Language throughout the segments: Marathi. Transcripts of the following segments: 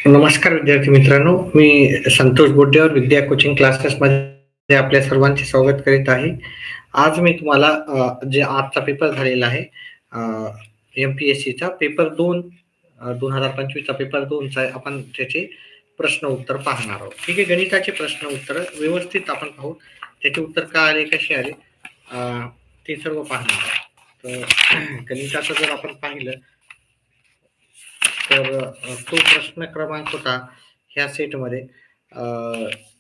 नमस्कार विद्यार्थी मित्रांनो, मी संतोष बोड्डेवर विद्या कोचिंग क्लासेसमध्ये आपल्या सर्वांचे स्वागत करीत आहे. आज मी तुम्हाला जे आजचा पेपर झालेला आहे एम-पी-एस-सीचा पेपर 2 2025चा पेपर 2 चा आपण त्याचे प्रश्न उत्तर पाहणार आहोत. ठीक आहे. गणिताचे प्रश्न उत्तर व्यवस्थित आपण पाहू. त्याचे उत्तर का आले, कसे आले ते सर्व पाहणार आहोत. तर गणिताचं जर आपण पाहिलं तर तो प्रश्न क्रमांक होता ह्या सेटमध्ये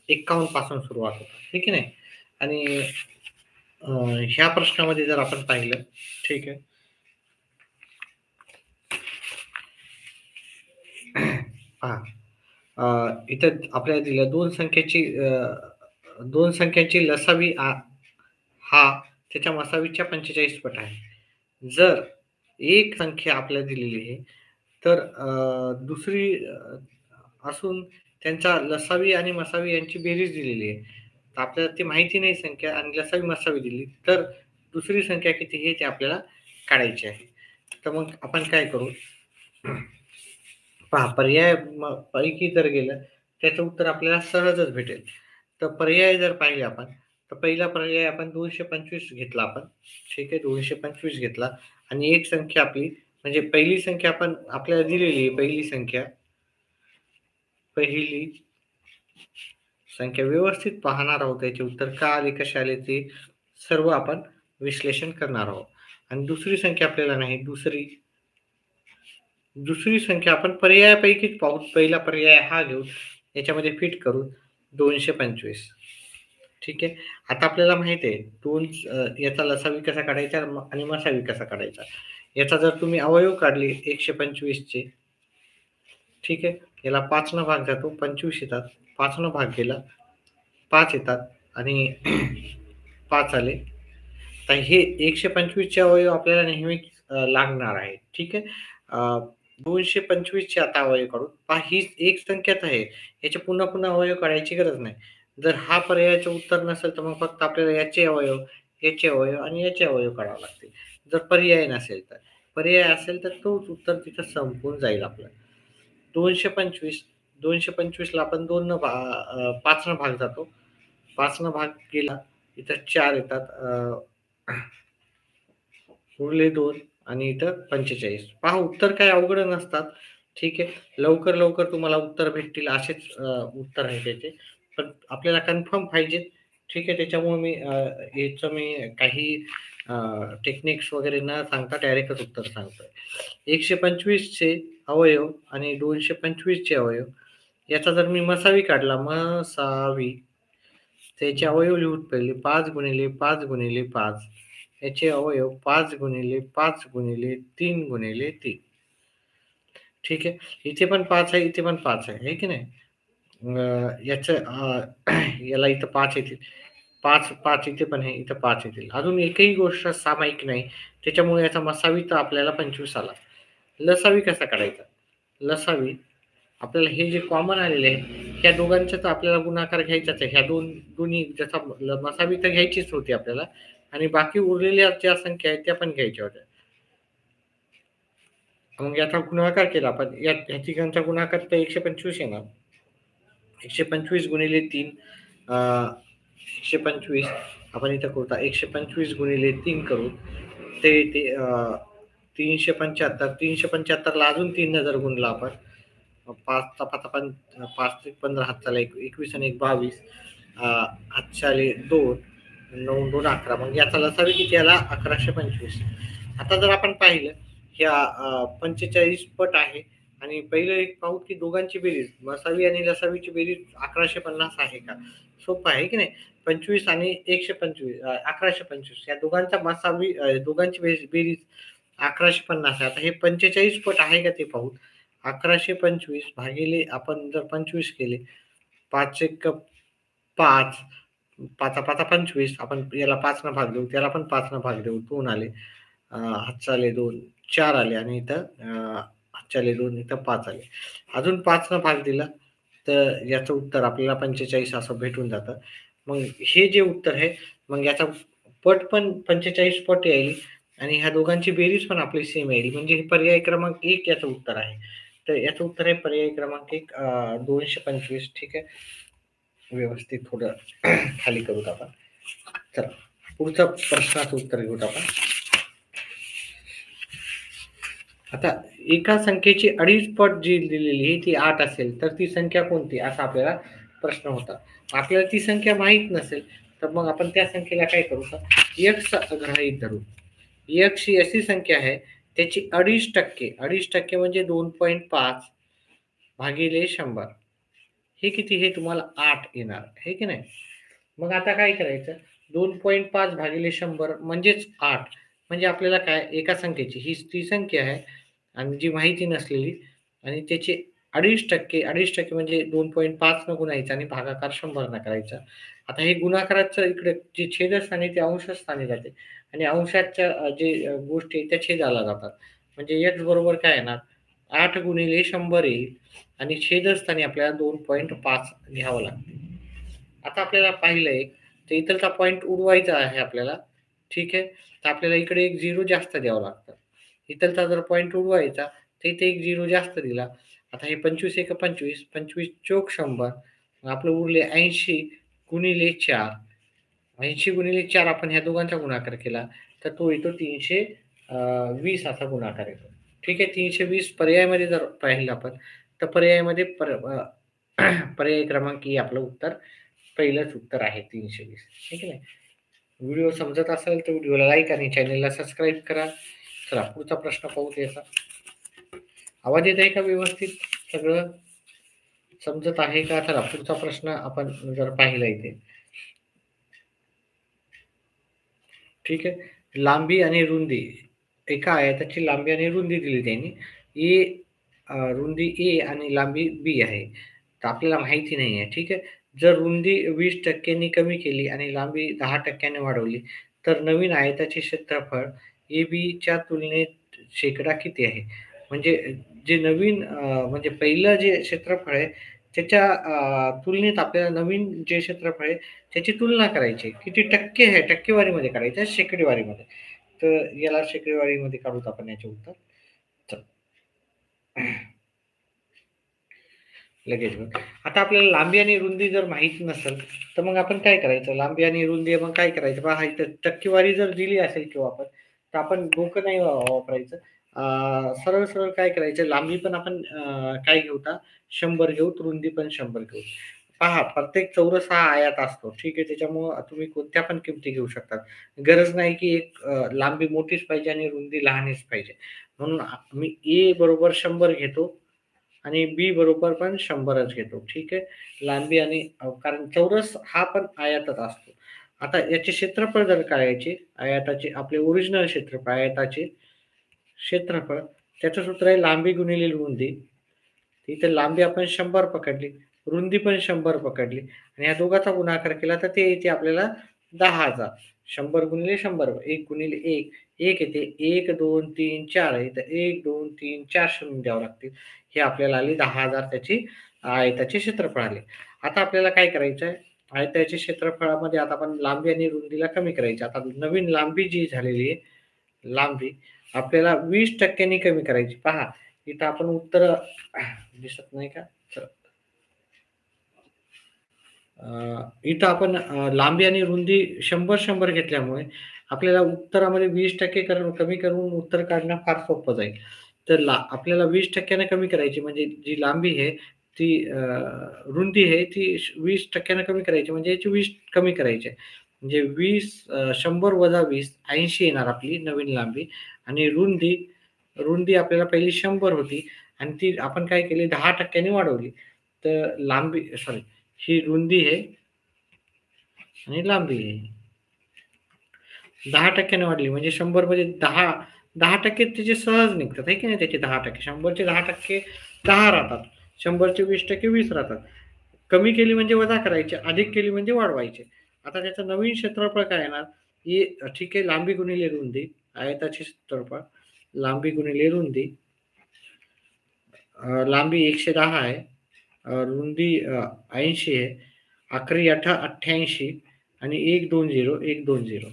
51 पासून सुरुवात होता. ठीक आहे नाही. आणि ह्या प्रश्नामध्ये जर आपण पाहिलं, ठीक आहे, पहा इथं आपल्याला दिलं दोन संख्यांची लसावी हा त्याच्या मसावीच्या 45 पट आहे. जर एक संख्या आपल्याला दिलेली आहे तर दुसरी असून त्यांचा लसावी आणि मसावी यांची बेरीज दिलेली आहे. तर आपल्याला ती माहिती नाही संख्या आणि लसावी मसावी दिली तर दुसरी संख्या किती हे ते आपल्याला काढायची आहे. तर मग आपण काय करू, पहा पर्याय पैकी जर गेलं त्याचं उत्तर आपल्याला सहजच भेटेल. तर पर्याय जर पाहिले आपण तर पहिला पर्याय आपण 225 घेतला आपण. ठीक आहे, 225 घेतला आणि एक संख्या आपली म्हणजे पहिली संख्या आपण आपल्याला दिलेली आहे. पहिली संख्या व्यवस्थित पाहणार आहोत. त्याचे उत्तर का आले, कसे आले ते सर्व आपण विश्लेषण करणार आहोत. आणि दुसरी संख्या आपल्याला नाही, दुसरी संख्या आपण पर्यायापैकीच पाहू. पहिला पर्याय हा घेऊ, याच्यामध्ये फिट करू 225. ठीक आहे. आता आपल्याला माहिती आहे याचा लसावी कसा काढायचा आणि मसावी कसा काढायचा. याचा जर तुम्ही अवयव काढले 125 चे, ठीक आहे, याला 5 न भाग जातो, 25 येतात, 5 न भाग गेला 5 येतात आणि 5 आले. तर हे 125 चे अवयव आपल्याला नेहमी लागणार आहे. ठीक आहे. 225 चे आता अवयव काढू. पहा ही एक संख्याच आहे, याचे पुन्हा पुन्हा अवयव काढायची गरज नाही. जर हा पर्यायाचं उत्तर नसेल तर मग फक्त आपल्याला याचे अवयव, याचे अवयव आणि याचे अवयव काढावे लागतील. जर पर्याय नसेल तर, पर्याय असेल तर तोच उत्तर तिथं संपून जाईल आपलं. 225 ला आपण 5 न भाग जातो, 5 न भाग गेला इथं 4 येतात, उरले 2 आणि इथं 45. पहा उत्तर काय अवघड नसतात. ठीक आहे. लवकर तुम्हाला उत्तर भेटतील असेच उत्तर आहे त्याचे. पण आपल्याला कन्फर्म पाहिजे. ठीक आहे. त्याच्यामुळे मी काही टेक्निक्स वगैरे न सांगता डायरेक्टच उत्तर सांगतोय. 125 चे अवयव आणि 225 चे अवयव याचा जर मी मसावी काढला, त्याचे अवयव लिहून पहिले 5 गुणिले 5 गुणिले 5, याचे अवयव 5 गुणिले 5 गुणिले 3 गुणिले 3. ठीक आहे. इथे पण 5 आहे, इथे पण 5 आहे की नाही. याला इथं 5 येतील, 5 इथे पण आहे, इथं 5 येतील. अजून एकही गोष्ट सामायिक नाही, त्याच्यामुळे याचा मसावी तर आपल्याला 25 आला. लसावी कसा काढायचा? लसावी आपल्याला हे जे कॉमन आलेले आहे ह्या दोघांचा तर आपल्याला गुणाकार घ्यायचाच आहे. ह्या दोन्ही ज्याचा मसावी तर घ्यायचीच होती आपल्याला आणि बाकी उरलेल्या ज्या संख्या आहेत त्या पण घ्यायच्या होत्या. मग याचा गुणाकार केला आपण, या तिघांचा गुणाकार तर 125 येणार. 125 गुणिले 3, 125 आपण इथं करू, 125 गुणिले 3 करू, ते 375 ला अजून 3 जर गुणला आपण, 5 ते 15 हात चाला 21 आणि 1 22, हात चाले 2, 9 2 11. मग याचा लसावी किती याला 1125. आता जर आपण पाहिलं ह्या 45 पट आहे आणि पहिलं एक पाहू की दोघांची बेरीज मसावी आणि लसावीची बेरीज 1150 आहे का. सोपं आहे की नाही. 25 आणि 125 1125 या दोघांची बेरीज 1150 आहे. आता हे 45 पट आहे का ते पाहू. 1125 भागिले आपण जर 25 केले, 5 1 5, 5 5 25, आपण याला 5 न भाग देऊ, त्याला पण 5 न भाग देऊ, 2 आले, हातचाले 2 4 आले आणि इथं हातचाले 2 इथं 5 आले. अजून 5 न भाग दिला तर याचं उत्तर आपल्याला 45 असं भेटून जातं. मग हे जे उत्तर आहे मग याचा पट पण 45 पट येईल आणि ह्या दोघांची बेरीज पण आपली सेम येईल. म्हणजे पर्याय क्रमांक 1 याचं उत्तर आहे. तर याचं उत्तर आहे पर्याय क्रमांक 1 225. ठीक आहे, व्यवस्थित थोडं खाली करूत आपण. चला पुढचा प्रश्नाचं उत्तर घेऊत आपण. आता एका संख्येची 2.5 पट जी दिलेली आहे ती 8 असेल तर ती संख्या कोणती, असा आपल्याला प्रश्न होता. आपल्याला ती संख्या माहीत नसेल तर मग आपण त्या संख्येला काय करू तर x गृहीत धरू. x ही अशी संख्या आहे त्याची 2.5% म्हणजे 2.5 भागिले 100 हे किती, हे तुम्हाला 8 येणार हे की नाही. मग आता काय करायचं, 2.5 भागिले 100 म्हणजेच 8, म्हणजे आपल्याला काय एका संख्येची ही ती संख्या आहे आणि जी माहिती नसलेली आणि त्याचे 2.5% म्हणजे 2.5 न गुणायचं आणि भागाकार 100 न करायचा. आता हे गुणाकाराचं इकडे जे छेदस्थानी ते अंशस्थानी जाते आणि अंशाच्या जे गोष्टी त्या छेदाला जातात. म्हणजे x बरोबर काय येणार 8 गुणिले 100 येईल आणि छेदस्थानी आपल्याला 2.5 घ्यावं लागते. आता आपल्याला पाहिलं एक तर इथलचा पॉईंट उडवायचा आहे आपल्याला. ठीक आहे, तर आपल्याला इकडे एक 0 जास्त द्यावं लागतं. इथलचा जर पॉईंट उडवायचा तर इथे एक 0 जास्त दिला. आता हे 25 एक 25, 25 चोक 100, आपलं उरले 80 गुणिले 4. 80 गुणिले 4 आपण ह्या दोघांचा गुणाकार केला तर तो येतो 320 असा गुणाकार येतो. ठीक आहे, 320 पर्यायामध्ये जर पाहिलं आपण तर पर्यायामध्ये पर्याय क्रमांक E आपलं उत्तर पहिलंच उत्तर आहे 320. ठीक आहे. व्हिडिओ समजत असेल तर व्हिडिओला लाईक आणि चॅनलला सबस्क्राईब करा. चला पुढचा प्रश्न पाहू याचा. आवाज येत आहे का व्यवस्थित, सगळं समजत आहे का. चला पुढचा प्रश्न आपण जर पाहिला इथे. ठीक आहे, लांबी आणि रुंदी एका आयताची लांबी आणि रुंदी दिली त्यांनी. रुंदी ए आणि लांबी बी आहे तर आपल्याला माहिती नाही आहे. ठीक आहे, जर रुंदी 20% कमी केली आणि लांबी 10% वाढवली तर नवीन आयताचे क्षेत्रफळ ए बीच्या तुलनेत शेकडा किती आहे. म्हणजे जे नवीन म्हणजे पहिलं जे क्षेत्रफळ आहे त्याच्या तुलनेत आपल्याला नवीन जे क्षेत्रफळ आहे त्याची तुलना करायची. किती टक्के आहे टक्केवारीमध्ये करायचं आहे शेकडेवारीमध्ये. तर याला शेकडेवारीमध्ये काढूत आपण याचे उत्तर. लगेच बघ. आता आपल्याला लांबी आणि रुंदी जर माहित नसेल तर मग आपण काय करायचं, लांबी आणि रुंदी मग काय करायचं पहा, इथं टक्केवारी जर दिली असेल किंवा आपण तर आपण डोकं नाही वापरायचं. सरळ सरळ काय करायचं, लांबी पण आपण काय घेऊता 100 घेऊ, रुंदी पण 100 घेऊ. पहा प्रत्येक चौरस हा आयात असतो. ठीक आहे, त्याच्यामुळं तुम्ही कोणत्या पण किमती घेऊ शकतात. गरज नाही की एक लांबी मोठीच पाहिजे आणि रुंदी लहानच पाहिजे. म्हणून मी ए बरोबर 100 घेतो आणि बी बरोबर पण 100च घेतो. ठीक आहे, लांबी आणि कारण चौरस हा पण आयताच असतो. आता याचे क्षेत्रफळ जर काढायचे, आयताचे आपले ओरिजिनल क्षेत्रफळ आयताचे क्षेत्रफळ त्याचं सूत्र आहे लांबी गुणिले रुंदी. इथे लांबी आपण 100 पकडली, रुंदी पण 100 पकडली आणि या दोघांचा गुणाकार केला तर ते येते आपल्याला 10,000. 100 गुणिले 100 1 गुणिले 1 1 येते. 1 2 3 4 आहे तर 1 2 3 4 शून्य द्यावं लागतील. हे आपल्याला आली 10,000 त्याची आयताचे क्षेत्रफळ आले. आता आपल्याला काय करायचं आहे, आयताच्या क्षेत्रफळामध्ये आता आपण लांबी आणि रुंदीला कमी करायची. आता नवीन लांबी जी झालेली आहे, लांबी आपल्याला 20% कमी करायची. पहा इथं आपण उत्तर दिसत नाही का. इथं आपण लांबी आणि रुंदी 100 घेतल्यामुळे आपल्याला उत्तरामध्ये 20% कमी करून उत्तर काढणं फार सोपं जाईल. तर आपल्याला 20% कमी करायची म्हणजे जी लांबी आहे ती रुंदी आहे ती 20% कमी करायची म्हणजे याची 20 कमी करायची आहे. म्हणजे 100 वजा 20 80 येणार आपली नवीन लांबी आणि रुंदी आपल्याला पहिली 100 होती आणि ती आपण काय केली 10% वाढवली. तर लांबी सॉरी ही रुंदी आहे आणि लांबी आहे. 10% वाढली म्हणजे 100 मध्ये 10% त्याचे सहज निघतात आहे की नाही. त्याचे 10% 100चे 10% 10 राहतात, 100चे 20% 20 राहतात. कमी केली म्हणजे वजा करायचे, अधिक केली म्हणजे वाढवायचे. आता त्याचं नवीन क्षेत्रफळ काय येणार, ही ठीक आहे लांबी गुणिले रुंदी, आयताचे क्षेत्रफळ लांबी गुणिले रुंदी. लांबी 110 आहे, रुंदी 80 आहे, 11 8 88 आणि 120.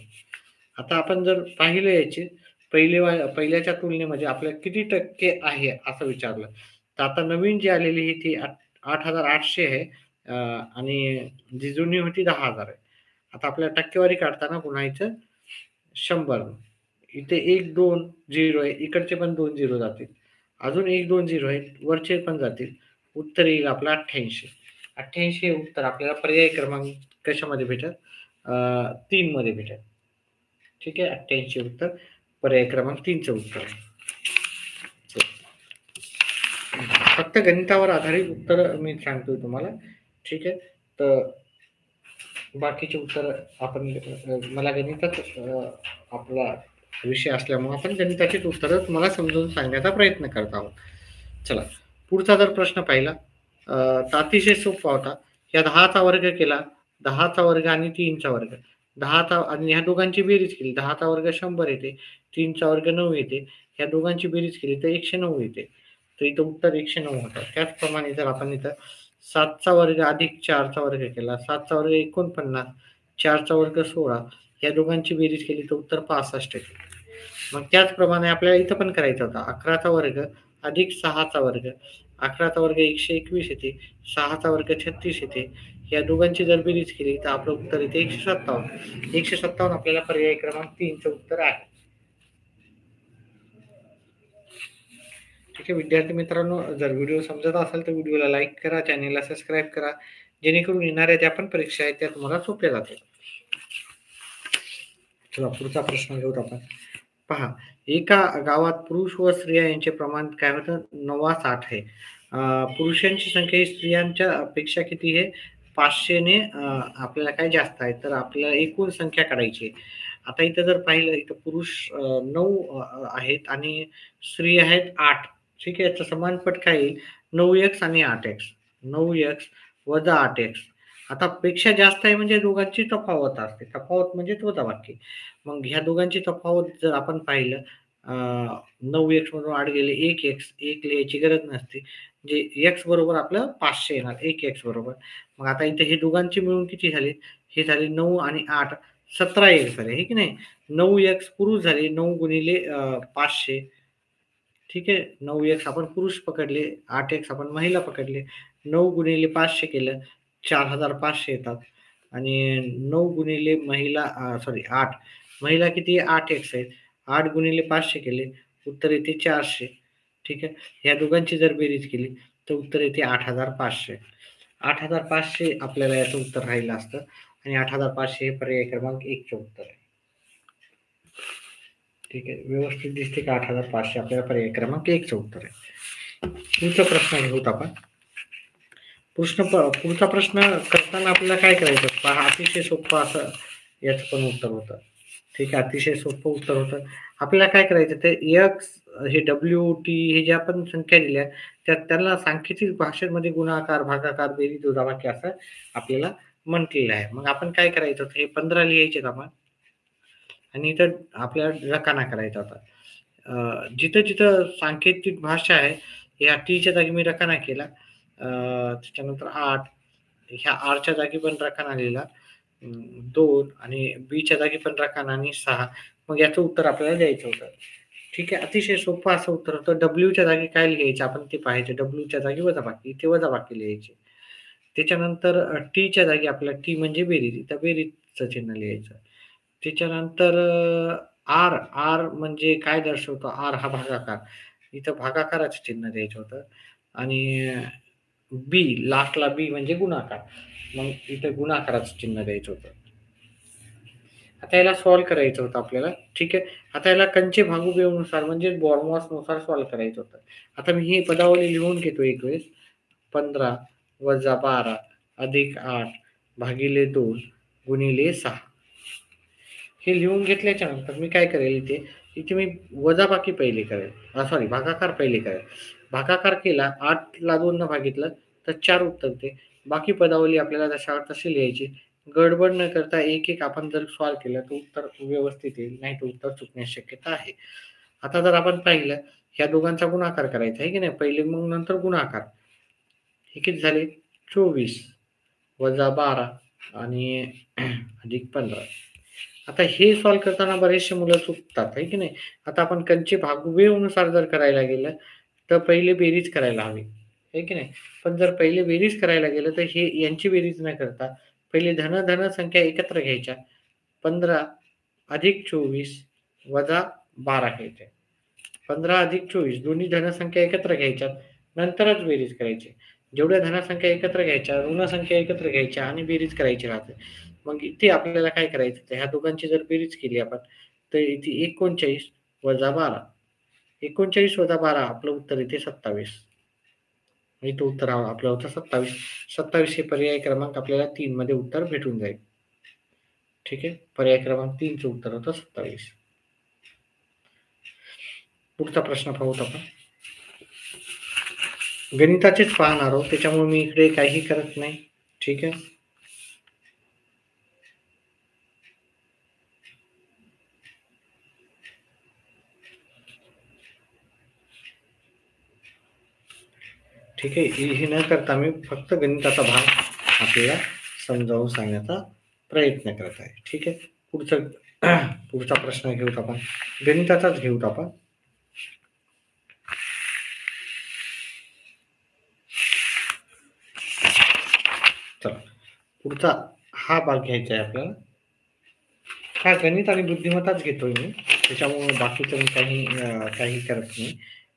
आता आपण जर पाहिलं याचे पहिल्याच्या तुलनेमध्ये आपल्याला किती टक्के आहे असं विचारलं तर आता नवीन जी आलेली ही ती 8,800 आहे आणि जी जुनी होती 10,000 आहे. आता आपल्याला टक्केवारी काढताना पुन्हा इथं 100 इथे 1, 2 झिरो आहे. इकडचे पण 2 झिरो जातील. अजून 1, 2 झिरो आहेत. वरचे पण जातील. उत्तर येईल आपलं 88. 88 हे उत्तर आपल्याला पर्याय क्रमांक कशामध्ये भेटेल? 3 मध्ये भेटेल. ठीक आहे. 88 उत्तर पर्याय क्रमांक 3चं उत्तर आहे. फक्त गणितावर आधारित उत्तर मी सांगतोय तुम्हाला. ठीक आहे. तर बाकीचे उत्तर आपण मला गणितात आपला विषय असल्यामुळे आपण गणिताचीच उत्तरं तुम्हाला समजून सांगण्याचा प्रयत्न करत आहोत. चला, पुढचा जर प्रश्न पाहिला तर अतिशय सोपा होता. या 10चा वर्ग केला, 10चा वर्ग आणि 3चा वर्ग. 10चा आणि ह्या दोघांची बेरीज केली. 10चा वर्ग 100 येते, 3चा वर्ग 9 येते. ह्या दोघांची बेरीज केली तर 109 येते. तर इथं उत्तर 109 होतं. त्याचप्रमाणे जर आपण इथं 7चा वर्ग अधिक 4चा वर्ग केला, 7चा वर्ग 49, 4चा वर्ग 16 या दोघांची बेरीज केली तर उत्तर 65 येते. मग त्याचप्रमाणे आपल्याला इथं पण करायचं होतं. 11चा वर्ग अधिक 6चा वर्ग. 11चा वर्ग 121 येते, 6चा वर्ग 36 येते. या दोघांची जर बेरीज केली तर आपलं उत्तर येते 157. 157 आपल्याला पर्याय क्रमांक 3चं उत्तर आहे. ठीक आहे विद्यार्थी मित्रांनो, जर व्हिडिओ समजत असेल तर व्हिडिओला लाईक करा, चॅनेलला सबस्क्राईब करा, जेणेकरून येणाऱ्या ज्या पण परीक्षा आहेत त्या तुम्हाला सोप्या जातील. चला पुढचा प्रश्न घेऊत आपण. पहा, एका गावात पुरुष व स्त्रिया यांचे प्रमाण काय होतं? 9:60 आहे. पुरुषांची संख्या ही स्त्रियांच्या पेक्षा किती आहे? 500 ने आपल्याला काय जास्त आहे. तर आपल्याला एकूण संख्या काढायची आहे. आता इथं जर पाहिलं इथं पुरुष 9 आहेत आणि स्त्री आहेत 8. ठीक आहे. याचा समानपट काय येईल? 9x आणि 8x. 9x वजा 8x. आता पेक्षा जास्त आहे म्हणजे दोघांची तफावत असते. तफावत म्हणजे वजाबाकी. मग ह्या दोघांची तफावत जर आपण पाहिलं 9x मधून 8 गेले 1x. 1 लिहायची गरज नसते. म्हणजे x बरोबर आपलं 500 येणार. 1x बरोबर. मग आता इथे हे दोघांची मिळून किती झाले? हे झाले 9 आणि 8 17x झाले. हे की नाही? 9x पुरुष झाले. 9 गुणिले 500 ठीक आहे. 9x आपण पुरुष पकडले, 8x आपण महिला पकडले. 9 गुणिले 500 केलं 4,500 येतात आणि 9 गुणिले महिला 8 महिला किती 8x आहेत. 8 गुणिले 500 केले उत्तर येते 400. ठीक आहे. ह्या दोघांची जर बेरीज केली तर उत्तर येते 8,500. 8,500 आपल्याला याचं उत्तर राहिलं असतं आणि 8,500 हे पर्याय क्रमांक 1चं उत्तर आहे. ठीक आहे. व्यवस्थित दिसते का? 8,500 आपल्याला पर्याय क्रमांक 1चं उत्तर आहे. पुढचा प्रश्न घेऊत आपण. पुढचा प्रश्न करताना आपल्याला काय करायचं? पहा, अतिशय सोपं असं याचं पण उत्तर होतं. ठीक आहे. अतिशय सोपं उत्तर होतं. आपल्याला काय करायचं ते x हे W-T हे ज्या पण संख्या दिल्या त्यांना सांख्यिक भाषेमध्ये गुणाकार, भागाकार, बेरीज, वजाबाकी असं आपल्याला म्हटलेलं आहे. मग आपण काय करायचं? हे 15 लिहायचेत आपण आणि इथं आपल्याला रकाना करायचा होता. जिथं-जिथं सांकेतिक भाषा आहे, या टीच्या जागी मी रकाना केला. त्याच्यानंतर 8 ह्या आरच्या जागी पण रकाना लिहिला. 2 आणि बीच्या जागी पण रकाना आणि 6. मग याचं उत्तर आपल्याला द्यायचं होतं. ठीक आहे. अतिशय सोपं असं उत्तर होतं. डब्ल्यूच्या जागी काय लिहायचं आपण ते पाहायचं. डब्ल्यूच्या जागी वजाबाकी. इथे वजाबाकी लिहायची. त्याच्यानंतर टीच्या जागी आपल्याला टी म्हणजे बेरीज. इथं बेरीजचं चिन्ह लिहायचं. त्याच्यानंतर आर, आर म्हणजे काय दर्शवतो? आर हा भागाकार. इथं भागाकाराचं चिन्ह द्यायचं होतं आणि बी लास्टला बी म्हणजे गुणाकार. मग इथं गुणाकाराचं चिन्ह द्यायचं होतं. आता याला सॉल्व्ह करायचं होतं आपल्याला. ठीक आहे. आता याला कंचे भागुबेनुसार म्हणजे बॉर्मॉसनुसार सॉल्व्ह करायचं होतं. आता मी ही पदावली लिहून घेतो एक वेळेस. 15 वजा 12 अधिक 8 भागिले 2 गुणिले 6. हे लिहून घेतल्याच्या नंतर मी काय करेल इथे मी वजाबाकी पहिले करेल. सॉरी भागाकार पहिले करेल. भागाकार केला 8ला 2 न भागितलं तर 4 उत्तर येते. बाकी पदावली आपल्याला जशावर तशी लिहायची. गडबड न करता एक आपण जर सॉल्व्ह केलं तर उत्तर व्यवस्थित येईल. नाही तर उत्तर चुकण्याची शक्यता आहे. आता जर आपण पाहिलं ह्या दोघांचा गुणाकार करायचा आहे की नाही? पहिले मग नंतर गुणाकार. हे किती झाले? 24 वजा 12 आणि अधिक 15. आता हे सॉल्व्ह करताना बरेचसे मुलं चुकतात आहे की नाही? आता आपण कंचे भागुबेनुसार जर करायला गेलं तर पहिले बेरीज करायला हवी, आहे की नाही? पण जर पहिले बेरीज करायला गेलं तर हे यांची बेरीज न करता पहिले धन धन संख्या एकत्र घ्यायच्या. 15 अधिक 24 वजा 12 घ्यायचे. 15 अधिक 24 दोन्ही धनसंख्या एकत्र घ्यायच्या, नंतरच बेरीज करायची. जेवढ्या धनसंख्या एकत्र घ्यायच्या, ऋणसंख्या एकत्र घ्यायच्या आणि बेरीज करायची राहते. मग इथे आपल्याला काय करायचं, तर ह्या दोघांची जर बेरीज केली आपण, तर इथे 39 वजा 12. 39 वजा 12 आपलं उत्तर इथे 27. इथं उत्तर आपलं होतं 27. 27 हे पर्याय क्रमांक आपल्याला 3 मध्ये उत्तर भेटून जाईल. ठीक आहे, पर्याय क्रमांक 3 चं उत्तर होतं 27. पुढचा प्रश्न पाहूत आपण. गणिताचेच पाहणार आहोत, त्याच्यामुळे मी इकडे काही करत नाही. ठीक आहे. ठीक आहे, हे न करता मी फक्त गणिताचा भाग आपल्याला समजावून सांगण्याचा प्रयत्न करत आहे. ठीक आहे, पुढचा प्रश्न घेऊत आपण, गणिताचाच घेऊत आपण. चला, पुढचा हा भाग घ्यायचा आहे आपल्याला. हा गणित आणि बुद्धिमत्ताच घेतोय मी, त्याच्यामुळे बाकीचं मी काही करत नाही.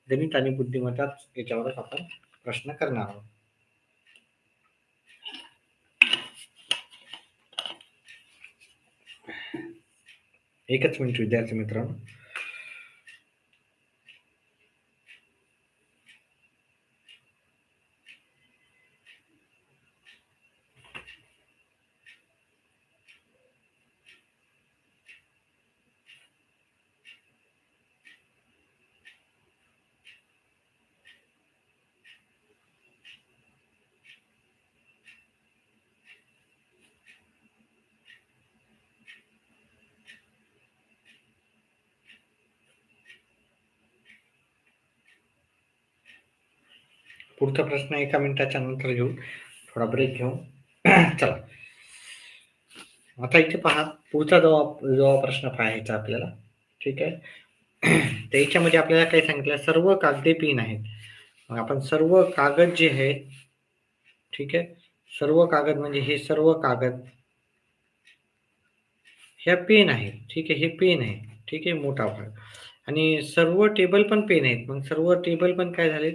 गणित आणि बुद्धिमत्ताच याच्यावरच आपण प्रश्न करणार आहोत. एकच मिनिट विद्यार्थी मित्रांनो. पुढचा प्रश्न 1 मिनिटाच्या नंतर घेऊ, थोडा ब्रेक घेऊ. चला, आता इथे पहा, पुढचा जो प्रश्न पाहायचा आपल्याला. ठीक आहे, त्याच्यामध्ये आपल्याला काय सांगितलं, सर्व कागदे पेन आहेत. मग आपण सर्व कागद जे आहे, ठीक आहे, सर्व कागद म्हणजे हे सर्व कागद ह्या पेन आहे. ठीक आहे, हे पेन आहे. ठीक आहे, मोठा भाग. आणि सर्व टेबल पण पेन आहेत. मग सर्व टेबल पण काय झाले,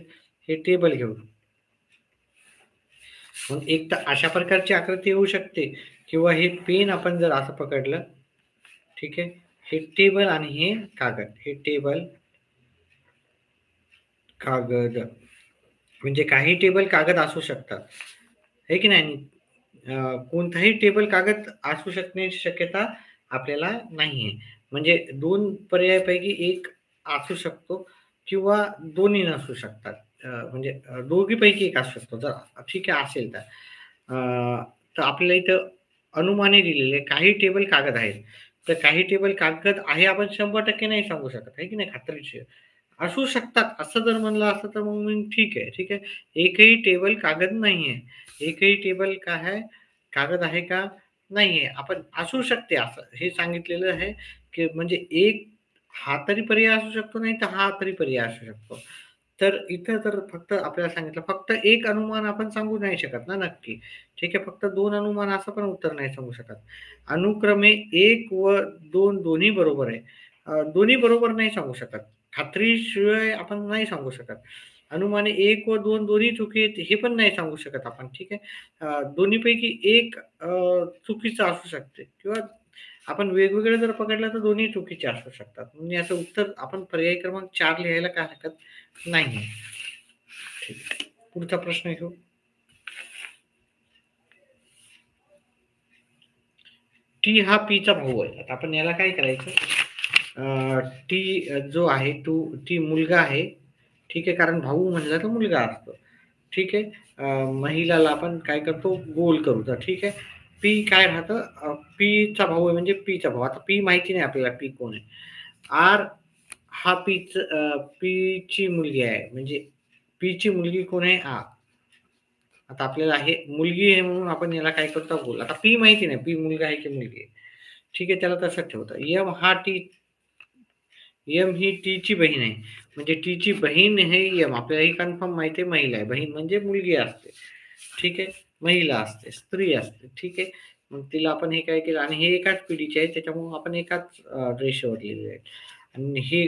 हे टेबल घेऊ. मग एक तर अशा प्रकारची आकृती येऊ शकते, किंवा हे पेन आपण जर असं पकडलं, ठीक आहे, हे टेबल आणि हे कागद, हे टेबल कागद, म्हणजे काही टेबल कागद असू शकतात, आहे की नाही? कोणताही टेबल कागद असू शकण्याची शक्यता आपल्याला नाहीये. म्हणजे 2 पर्यायापैकी एक असू शकतो किंवा दोन्ही नसू शकतात. म्हणजे दोघीपैकी एक असू शकतो. जर ठीक आहे असेल तर. तर आपल्याला इथं अनुमाने दिलेले काही टेबल कागद आहेत. तर काही टेबल कागद आहे आपण 100% नाही सांगू शकत, आहे की नाही? खात्रीशीर असू शकतात असं जर म्हणलं असतं तर मग ठीक आहे, ठीक आहे. एकही टेबल कागद नाहीये. एकही टेबल काय आहे, कागद आहे का? नाहीये. आपण असू शकते असं हे सांगितलेलं आहे, की म्हणजे एक हा तरी पर्याय असू शकतो, नाही तर हा तरी पर्याय असू शकतो. तर इथं तर फक्त आपल्याला सांगितलं, फक्त एक अनुमान आपण सांगू नाही शकत ना नक्की. ठीक आहे, फक्त 2 अनुमान असं पण उत्तर नाही सांगू शकत. अनुक्रमे 1 व 2 दोन्ही बरोबर आहे. दोन्ही बरोबर नाही सांगू शकत. खात्रीशिवाय आपण नाही सांगू शकत. अनुमाने 1 व 2 दोन्ही चुकी आहेत हे पण नाही सांगू शकत आपण. ठीक आहे. दोन्हीपैकी एक चुकीचं असू शकते, किंवा आपण वेगवेगळं जर पकडलं तर दोन्ही चुकीचे असू शकतात. म्हणजे याचं उत्तर आपण पर्याय क्रमांक 4 लिहायला काय हरकत नाही. ठीक आहे. पुढचा प्रश्न घेऊ. टी हा पीचा भाऊ आहे. आता आपण याला काय करायचं, टी जो आहे टी मुलगा आहे. ठीक आहे, कारण भाऊ म्हणला तर मुलगा असतो. ठीक आहे, महिलाला आपण काय करतो, गोल करू. तर ठीक आहे, पी काय राहतं, पीचा भाऊ आहे म्हणजे पीचा भाऊ. आता पी माहिती नाही आपल्याला, पी कोण आहे. आर हा पीची मुलगी आहे, म्हणजे पीची मुलगी कोण आहे, आर. आता आपल्याला हे मुलगी आहे म्हणून आपण याला काय करतो, गोल. आता पी माहिती नाही, पी मुलगा आहे की मुलगी आहे. ठीक आहे, त्याला तसंच ठेवतं. एम ही टीची बहीण आहे. म्हणजे टीची बहीण हे यम, आपल्याला ही कन्फर्म माहिती आहे महिला आहे. बहीण म्हणजे मुलगी असते. ठीक आहे. महिला असते, स्त्री असते. ठीक आहे. मग तिला आपण हे काय केलं आणि हे एकाच पिढीचे आहे त्याच्यामुळे आपण एकाच रेषेवर लिहिलेले आहे. आणि ही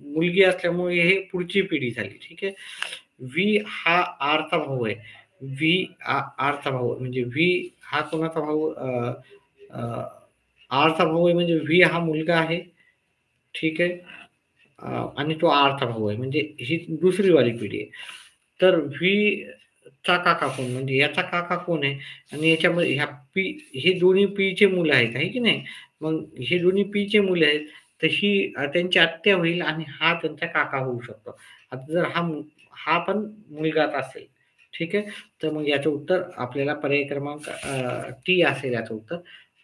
मुलगी असल्यामुळे हे पुढची पिढी झाली. ठीक आहे. व्ही हा आरचा भाऊ आहे. व्ही आरचा भाऊ म्हणजे व्ही हा कोणाचा भाऊ आरचा भाऊ आहे म्हणजे व्ही हा मुलगा आहे. ठीक आहे. आणि तो आरचा भाऊ आहे म्हणजे ही दुसरी वाली पिढी आहे. तर व्ही चा काका कोण म्हणजे याचा काका कोण आहे आणि याच्यामध्ये ह्या पी हे दोन्ही पीचे मुलं आहेत आहे की नाही. मग हे दोन्ही पीचे मुलं आहेत तर ही त्यांची आत्या होईल आणि हा त्यांचा काका होऊ शकतो. आता जर हा पण मुलगाच असेल. ठीक आहे. तर मग याचं उत्तर आपल्याला पर्याय क्रमांक टी असेल याचं उत्तर.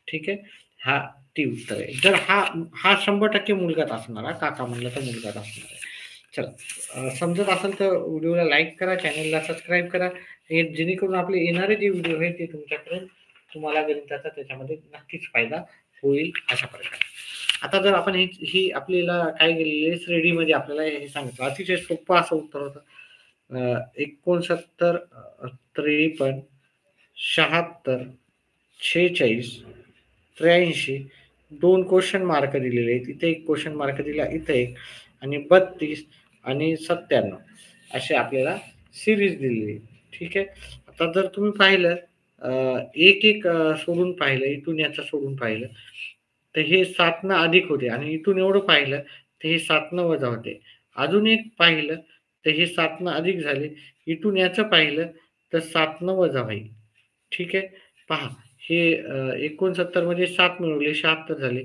ठीक आहे. हा ती उत्तर आहे. जर हा हा 100% मुलगाच असणार, काका म्हणलं तर मुलगाच असणार आहे. चला, समजत असेल तर व्हिडिओला लाईक करा, चॅनलला सबस्क्राईब करा. हे जेणेकरून आपले येणारे जे व्हिडिओ आहेत ते तुमच्यापर्यंत तुम्हाला गणिताचा त्याच्यामध्ये नक्कीच फायदा होईल अशा प्रकारे. आता जर आपण ही आपल्याला काय केलेली रेडीमध्ये आपल्याला हे सांगितलं, अतिशय सोपं असं उत्तर होतं. 69, 53, 76, 46, 83, 2 क्वेश्चन मार्क दिलेले आहेत. इथे एक क्वेश्चन मार्क दिला, इथे एक आणि 32 आणि 97 असे आपल्याला सिरीज दिलेली आहे. ठीक आहे. आता जर तुम्ही पाहिलं एक एक सोडून पाहिलं, इथून याचं सोडून पाहिलं तर हे 7 अधिक होते आणि इथून एवढं पाहिलं तर हे 7 वजा होते. अजून एक पाहिलं तर हे 7 अधिक झाले. इथून याचं पाहिलं तर 7 वजा होईल. ठीक आहे. पहा हे 69 मध्ये 7 मिळवले 76 झाले.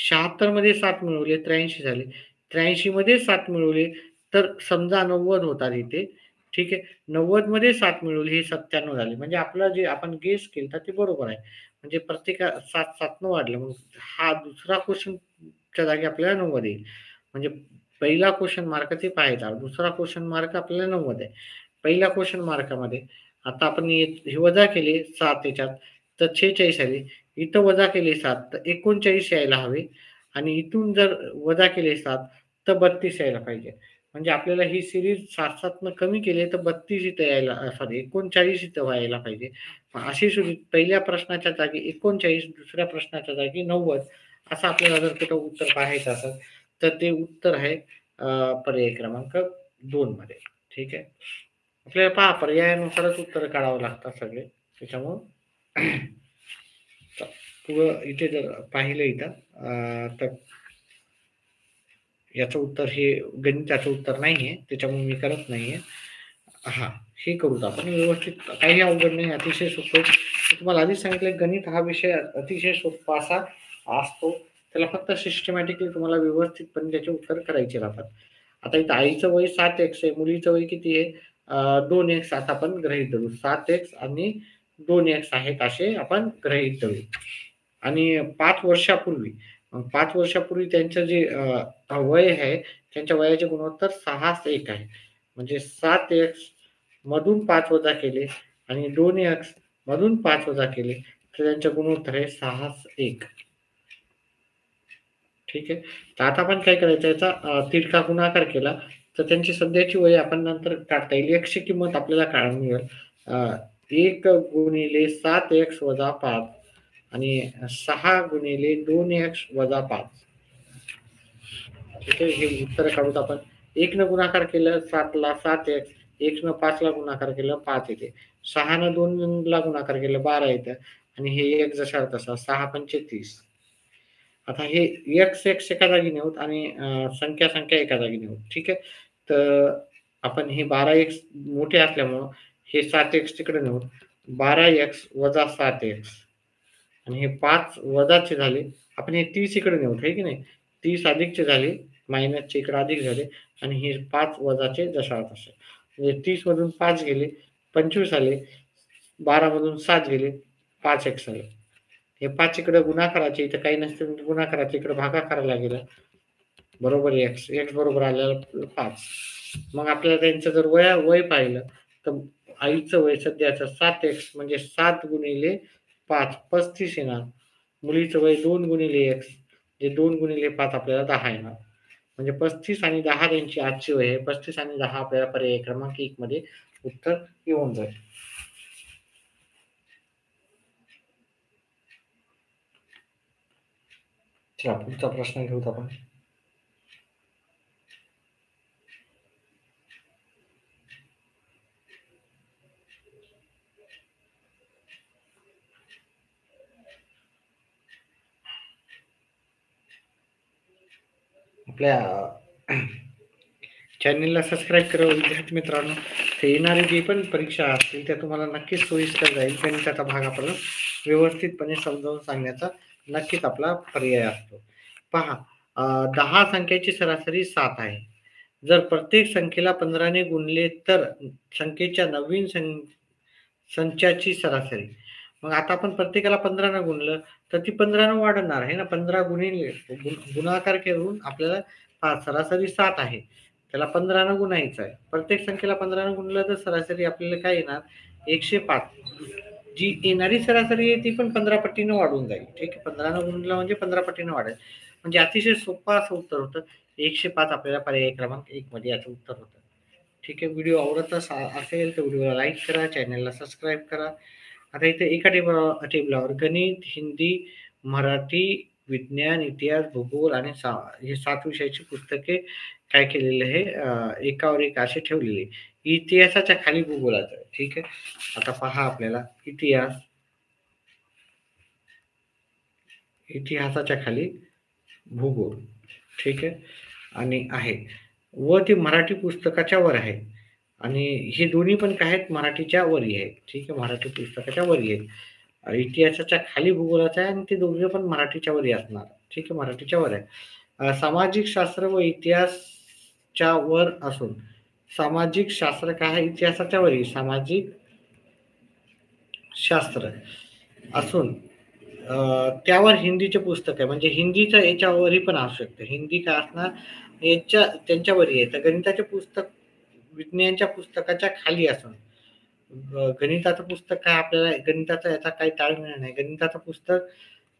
76 मध्ये 7 मिळवले 83 झाले. 83 मध्ये 7 मिळवले तर समजा 90 होतात इथे. ठीक आहे. 90 मध्ये 7 मिळवले हे 97 झाले. म्हणजे आपलं जे आपण गेस केलं ते बरोबर आहे. म्हणजे प्रत्येका 7 वाढलं. मग हा दुसरा क्वेश्चनच्या जागी आपल्याला 90 येईल. म्हणजे पहिला क्वेश्चन मार्क ते पाहायचा. दुसरा क्वेश्चन मार्क आपल्याला 90 आहे. पहिल्या क्वेश्चन मार्कामध्ये आता आपण हे वजा केले 7 याच्यात तर 46 आले. इथं वजा केले 7 तर 39 यायला हवे आणि इथून जर वजा केले 7 तर 32 यायला पाहिजे. म्हणजे आपल्याला ही सिरीज 7-7 कमी केली तर 32 इथं यायला सॉरी 39 इथं व्हायला पाहिजे. अशी सुरू पहिल्या प्रश्नाच्या जागी 39, दुसऱ्या प्रश्नाच्या जागी 90 असं आपल्याला जर कुठं उत्तर पाहायचं असेल तर ते उत्तर आहे पर्याय क्रमांक 2 मध्ये. ठीक आहे. आपल्याला पहा पर्यायानुसारच उत्तर काढावं लागतात सगळे. त्याच्यामुळं इथे जर पाहिलं इथं तर याचं उत्तर हे गणिताचं उत्तर नाहीये त्याच्यामुळे मी करत नाहीये. हा हे करूत आपण व्यवस्थित, काही अवघड नाही, अतिशय सोपं. तुम्हाला आधीच सांगितलं गणित हा विषय अतिशय सोपा असा असतो. त्याला फक्त सिस्टमॅटिकली तुम्हाला व्यवस्थितपणे त्याचे उत्तर करायचे राहतात. आता इथं आईचं वय 7x आहे, मुलीचं वय किती आहे 2x. आता आपण गृहीत धरू 7x आणि 2x आहेत असे आपण गृहीत धरू. आणि 5 वर्षापूर्वी 5 वर्षापूर्वी त्यांचं जे वय आहे त्यांच्या वयाचे गुणोत्तर 6:1 आहे. म्हणजे 7x मधून 5 वजा केले आणि 2x मधून 5 वजा केले तर त्यांचे गुणोत्तर आहे 6:1. ठीक आहे. तर आता आपण काय करायचं याचा तिरका गुणाकार केला तर त्यांची सध्याची वय आपण नंतर काढता येईल. x ची किंमत आपल्याला काढून मिळेल 1 गुणिले 7x वजा 5 आणि 6 गुणिले 2x वजा 5. ठीक आहे. हे उत्तर काढूत आपण. 1 न गुणाकार केलं 7 ला 7x, 1 न 5 ला गुणाकार केलं 5 येते. 6 न 2 ला गुणाकार केलं 12 येतं आणि हे 1 जसा तसा 6 पंचे 30. आता हे x एका जागी नेऊत आणि संख्या एका जागी नेऊत. ठीक आहे. तर आपण हे 12x मोठे असल्यामुळं हे 7x तिकडे नेऊत. 12x वजा 7x आणि हे 5 वजाचे झाले. आपण हे 30 इकडे नेऊत आहे की नाही. 30 अधिकचे झाले, मायनसचे इकडे अधिक झाले आणि हे 5 वजाचे जसा तसे. म्हणजे 30 मधून 5 गेले 25 आले, 12 मधून 7 गेले 5x आले. हे 5 इकडे गुणाकाराचे इथं काही नसते गुणाकाराचे इकडे भागाकाराला गेलं बरोबर x बरोबर आलेलं 5. मग आपल्याला त्यांचं जर वय पाहिलं तर आईचं वय सध्याचं 7x म्हणजे 7 गुणिले 5 35 येणार. मुलीचं वय 2 गुणिले x म्हणजे 2 गुणिले 5 आपल्याला 10 येणार. म्हणजे 35 आणि 10 त्यांची आजची वेळ आहे. 35 आणि 10 आपल्याला पर्याय क्रमांक 1 मध्ये उत्तर येऊन जाईल. चला पुढचा प्रश्न घेऊत आपण. आपल्या चॅनलला सबस्क्राईब करा विद्यार्थी मित्रांनो. ते येणारी जी पण परीक्षा असतील त्या तुम्हाला नक्कीच सोयीस्कर जाईल. गणिताचा भाग आपण व्यवस्थितपणे समजावून सांगण्याचा नक्कीच आपला पर्याय असतो. पहा, 10 संख्येची सरासरी 7 आहे. जर प्रत्येक संख्येला 15 ने गुणले तर संख्येच्या नवीन संचाची सरासरी. मग आता आपण प्रत्येकाला 15 न गुणलं तर ती 15 न वाढणार आहे ना. 15 गुणिले गुणाकार करून आपल्याला सरासरी 7 आहे. त्याला 15 न गुणायचं आहे. प्रत्येक संख्येला 15 न गुणलं तर सरासरी आपल्याला काय येणार? 105. जी येणारी सरासरी आहे ती पण 15 पटीनं वाढून जाईल. ठीक आहे. 15 न गुणलं म्हणजे 15 पटीनं वाढेल. म्हणजे अतिशय सोपं असं उत्तर होतं. 105 आपल्याला पर्याय क्रमांक 1 मध्ये याचं उत्तर होतं. ठीक आहे. व्हिडिओ आवडत असेल तर व्हिडिओला लाईक करा, चॅनलला सबस्क्राईब करा. आता इथे एका टेबलावर गणित, हिंदी, मराठी, विज्ञान, इतिहास, भूगोल आणि हे 7 विषयाची पुस्तके काय केलेले आहे, एकावर एक असे ठेवलेले. इतिहासाच्या खाली भूगोलाचं. ठीक आहे. आता पहा आपल्याला इतिहासाच्या खाली भूगोल. ठीक आहे. आणि आहे व ते मराठी पुस्तकाच्या वर आहे. आणि हे दोन्ही पण काय आहेत? मराठीच्या वरी आहेत. ठीक आहे. मराठी पुस्तकाच्या वरी आहेत. इतिहासाच्या खाली भूगोलाचा आहे आणि ते दोघे पण मराठीच्या वरी असणार. ठीक आहे. मराठीच्या वर आहे. सामाजिक शास्त्र व इतिहासच्या वर असून सामाजिक शास्त्र काय आहे? इतिहासाच्या वरी सामाजिक शास्त्र असून त्यावर हिंदीचे पुस्तक आहे. म्हणजे हिंदीचं याच्यावरही पण असू शकतं. हिंदी काय असणार? त्यांच्यावरही आहे. तर गणिताचे पुस्तक विज्ञानच्या पुस्तकाच्या खाली असून गणिताचं पुस्तक काय आपल्याला गणिताचा याचा काही ताळमेळ नाही. गणिताचं पुस्तक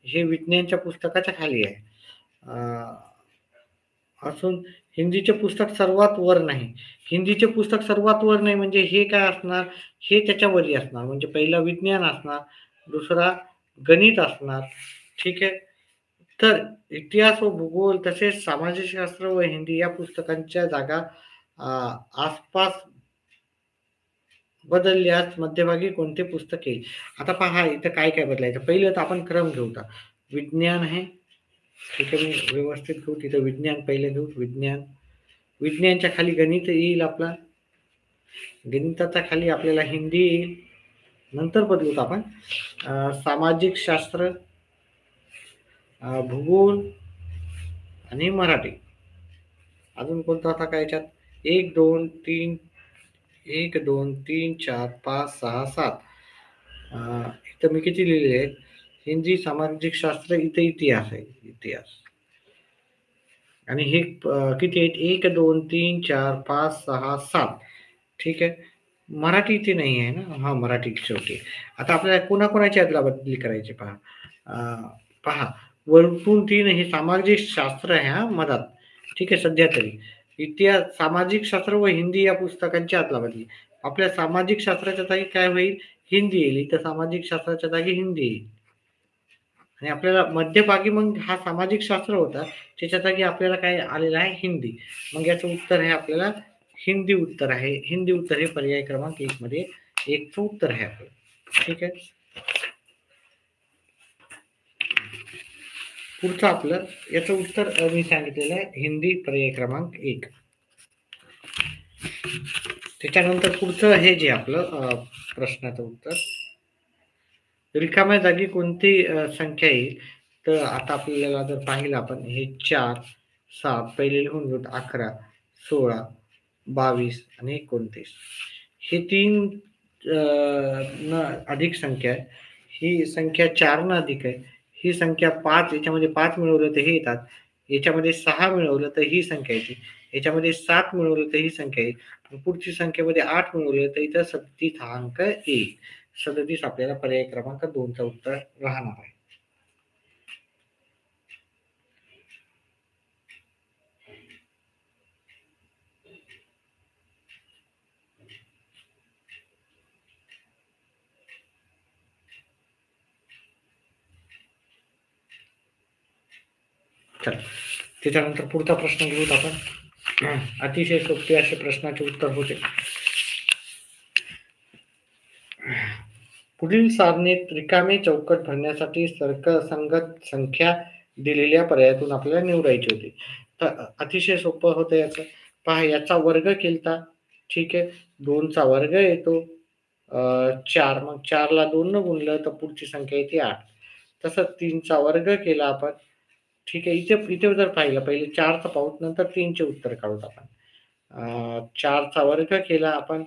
हे विज्ञानच्या पुस्तकाच्या खाली आहे. असून हिंदीचे पुस्तक सर्वात वर नाही. हिंदीचे पुस्तक सर्वात वर नाही म्हणजे हे काय असणार? हे त्याच्यावरही असणार. म्हणजे पहिला विज्ञान असणार, दुसरा गणित असणार. ठीक आहे. तर इतिहास व भूगोल तसेच समाजशास्त्र व हिंदी या पुस्तकांच्या जागा आसपास बदलल्यास मध्यभागी कोणते पुस्तक येईल? आता पहा इथं काय काय बदलायचं. पहिलं तर आपण क्रम घेऊ. विज्ञान आहे. ठीक आहे. मी व्यवस्थित घेऊ. तिथं विज्ञान पहिले घेऊ. विज्ञानच्या खाली गणित येईल आपला. गणिताच्या खाली आपल्याला हिंदी येईल. नंतर बदलूत आपण सामाजिक शास्त्र, भूगोल आणि मराठी. अजून कोणता होता काय याच्यात? 1, 2, 3 1, 2, 3, 4, 5, 6, 7. इथं मी किती लिहिलेले आहेत? हिंदी, सामाजिक शास्त्र, इथे इतिहास आहे. इतिहास. आणि हे किती आहेत? 1, 2, 3, 4, 5, 6, 7. ठीक आहे. मराठी इथे नाही आहे ना. हा मराठी शेवटी. आता आपल्याला कोणाकोणाची अदलाबदली करायची पहा. पहा वरतून 3 हे सामाजिक शास्त्र आहे हा मधात. ठीक आहे. सध्या तरी इतिहास, सामाजिक शास्त्र व हिंदी या पुस्तकांची अदलाबदली. आपल्या सामाजिक शास्त्राच्या जागी काय होईल? हिंदी येईल. इथं सामाजिक शास्त्राच्या जागी हिंदी येईल. आणि आपल्याला मध्यभागी मग हा सामाजिक शास्त्र होता, त्याच्या जागी आपल्याला काय आलेलं आहे? हिंदी. मग याचं उत्तर आहे आपल्याला हिंदी उत्तर आहे. हिंदी उत्तर हे पर्याय क्रमांक 1 मध्ये 1चं उत्तर आहे आपलं. ठीक आहे. पुढचं आपलं याचं उत्तर मी सांगितलेलं आहे हिंदी पर्याय क्रमांक 1. त्याच्यानंतर पुढचं हे जे आपलं प्रश्नाचं उत्तर, रिकाम्या जागी कोणती संख्या येईल? तर आता आपल्याला जर पाहिलं आपण हे 4, 7 पहिले लिहून घेऊ. 11, 16, 22 आणि 29. हे 3 न अधिक संख्या आहे. ही संख्या 4 न अधिक आहे. ही संख्या 5, याच्यामध्ये 5 मिळवलं तर हे येतात. याच्यामध्ये 6 मिळवलं तर ही संख्या येते. याच्यामध्ये 7 मिळवलं तर ही संख्या येईल. पुढची संख्येमध्ये 8 मिळवलं तर इथं 37 हा अंक येईल. 37 आपल्याला पर्याय क्रमांक 2चं उत्तर राहणार आहे. चल, त्याच्यानंतर पुढचा प्रश्न घेऊत आपण. अतिशय सोपे असे प्रश्नाचे उत्तर होते. पुढील सारणीत रिकामे चौकट भरण्यासाठी तर्कसंगत संख्या दिलेल्या पर्यायातून आपल्याला निवडायची होती. तर अतिशय सोपं होतं याचं. पहा, याचा वर्ग केलता, ठीक आहे, 2चा वर्ग येतो 4. मग 4ला 2 न गुणलं तर पुढची संख्या येते 8. तसंच 3चा वर्ग केला आपण, ठीक आहे. इथे इथे जर पाहिलं, पहिले 4चा पाहूत, नंतर 3चे उत्तर काढूत आपण. 4चा वर्ग केला आपण,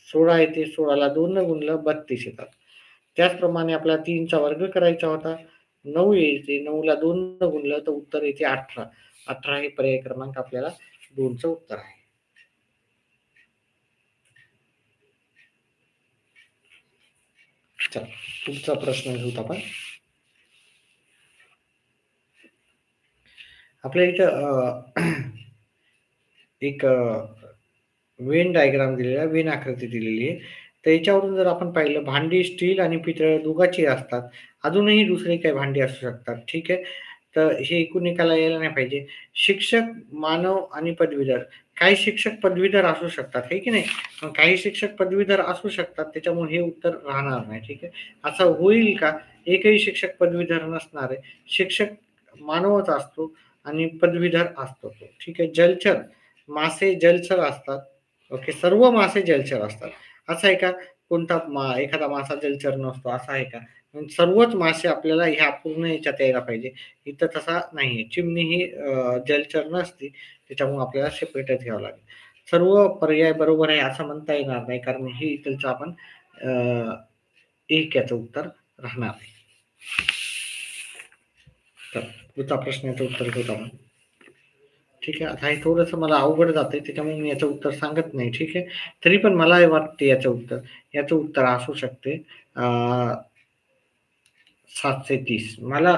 16 येते, 16ला 2 न गुणलं 32 येतात. त्याचप्रमाणे आपल्याला 3चा वर्ग करायचा होता, 9 येते, 9ला 2 न गुणलं तर उत्तर येते 18. 18 हे पर्याय क्रमांक आपल्याला 2चं उत्तर आहे. चला, पुढचा प्रश्न घेऊत आपण. आपल्या इथं एक वेन डायग्राम दिलेला आहे, वेन आकृती दिलेली आहे. तर याच्यावरून जर आपण पाहिलं, भांडी स्टील आणि पितळ दोघांची असतात. अजूनही दुसरी काही भांडी असू शकतात, ठीक आहे. तर हे एकूण एकाला यायला नाही पाहिजे. शिक्षक, मानव आणि पदवीधर. काही शिक्षक पदवीधर असू शकतात, हे की नाही. मग काही शिक्षक पदवीधर असू शकतात, त्याच्यामुळे हे उत्तर राहणार नाही, ठीक आहे. असं होईल का? एकही शिक्षक पदवीधर नसणार आहे. शिक्षक मानवच असतो आणि पदवीधर असतो तो, ठीक आहे. जलचर, मासे जलचर असतात. ओके, सर्व मासे जलचर असतात. असं आहे का? कोणता एखादा मासा जलचर नसतो, असं आहे का? सर्वच मासे आपल्याला ह्या पूर्ण याच्यात यायला पाहिजे. इथं तसा नाहीये. चिमणी ही जलचर नसते, त्याच्यामुळे आपल्याला सेपरेटच घ्यावं लागेल. सर्व पर्याय बरोबर आहे असं म्हणता येणार नाही, कारण हे इथलचं आपण एक याचं उत्तर राहणार आहे. तर पुढचा प्रश्नाचं उत्तर घेऊ आपण. ठीक आहे. आता हे थोडंसं मला अवघड जातंय, त्याच्यामुळे मी याचं उत्तर सांगत नाही, ठीक आहे. तरी पण मला हे वाटते याचं उत्तर असू शकते 730. मला